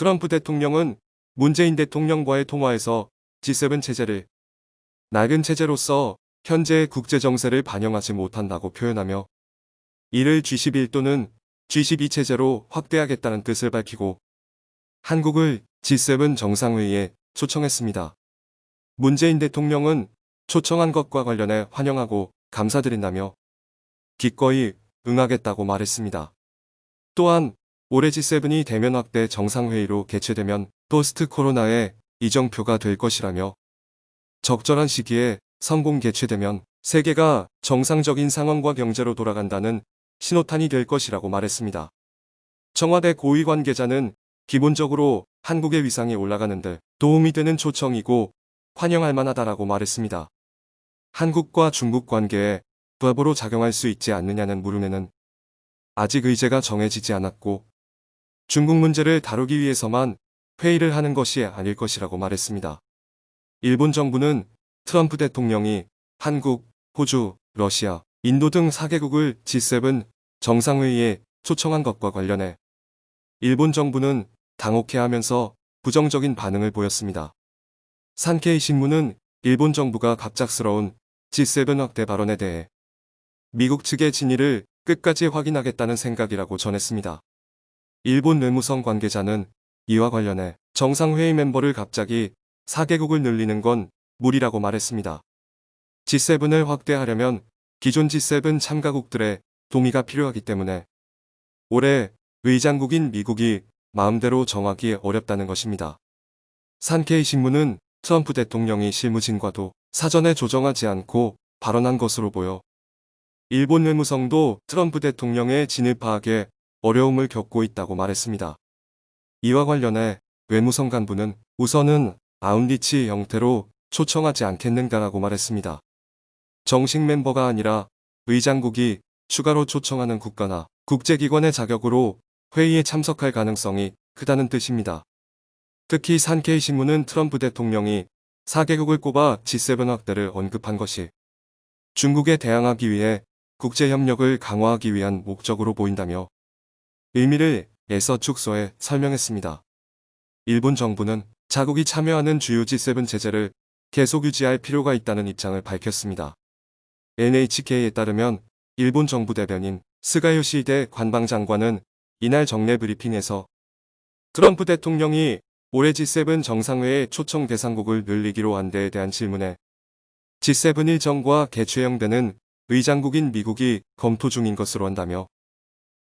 트럼프 대통령은 문재인 대통령과의 통화에서 G7 체제를 낡은 체제로서 현재의 국제 정세를 반영하지 못한다고 표현하며 이를 G11 또는 G12 체제로 확대하겠다는 뜻을 밝히고 한국을 G7 정상회의에 초청했습니다. 문재인 대통령은 초청한 것과 관련해 환영하고 감사드린다며 기꺼이 응하겠다고 말했습니다. 또한 올해 G7이 대면 확대 정상회의로 개최되면 포스트 코로나의 이정표가 될 것이라며 적절한 시기에 성공 개최되면 세계가 정상적인 상황과 경제로 돌아간다는 신호탄이 될 것이라고 말했습니다. 청와대 고위 관계자는 기본적으로 한국의 위상이 올라가는 데 도움이 되는 초청이고 환영할 만하다라고 말했습니다. 한국과 중국 관계에 부합으로 작용할 수 있지 않느냐는 물음에는 아직 의제가 정해지지 않았고 중국 문제를 다루기 위해서만 회의를 하는 것이 아닐 것이라고 말했습니다. 일본 정부는 트럼프 대통령이 한국, 호주, 러시아, 인도 등 4개국을 G7 정상회의에 초청한 것과 관련해 일본 정부는 당혹해하면서 부정적인 반응을 보였습니다. 산케이 신문은 일본 정부가 갑작스러운 G7 확대 발언에 대해 미국 측의 진위를 끝까지 확인하겠다는 생각이라고 전했습니다. 일본 외무성 관계자는 이와 관련해 정상회의 멤버를 갑자기 4개국을 늘리는 건 무리라고 말했습니다. G7을 확대하려면 기존 G7 참가국들의 동의가 필요하기 때문에 올해 의장국인 미국이 마음대로 정하기 어렵다는 것입니다. 산케이 신문은 트럼프 대통령이 실무진과도 사전에 조정하지 않고 발언한 것으로 보여 일본 외무성도 트럼프 대통령의 진을 파악에 어려움을 겪고 있다고 말했습니다. 이와 관련해 외무성 간부는 우선은 아웃리치 형태로 초청하지 않겠는가라고 말했습니다. 정식 멤버가 아니라 의장국이 추가로 초청하는 국가나 국제기관의 자격으로 회의에 참석할 가능성이 크다는 뜻입니다. 특히 산케이 신문은 트럼프 대통령이 4개국을 꼽아 G7 확대를 언급한 것이 중국에 대항하기 위해 국제협력을 강화하기 위한 목적으로 보인다며 의미를 애써 축소해 설명했습니다. 일본 정부는 자국이 참여하는 주요 G7 체제를 계속 유지할 필요가 있다는 입장을 밝혔습니다. NHK에 따르면 일본 정부 대변인 스가 요시히데 관방장관은 이날 정례 브리핑에서 트럼프 대통령이 올해 G7 정상회의 초청 대상국을 늘리기로 한 데에 대한 질문에 G7 일정과 개최형되는 의장국인 미국이 검토 중인 것으로 한다며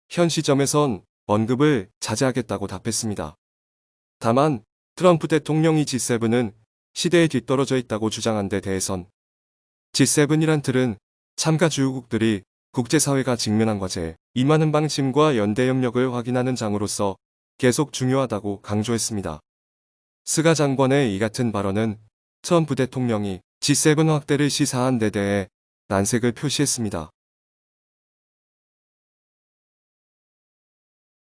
현 시점에선 언급을 자제하겠다고 답했습니다. 다만 트럼프 대통령이 G7은 시대에 뒤떨어져 있다고 주장한 데 대해선 G7이란 틀은 참가 주요국들이 국제사회가 직면한 과제에 임하는 방침과 연대협력을 확인하는 장으로서 계속 중요하다고 강조했습니다. 스가 장관의 이 같은 발언은 트럼프 대통령이 G7 확대를 시사한 데 대해 난색을 표시했습니다.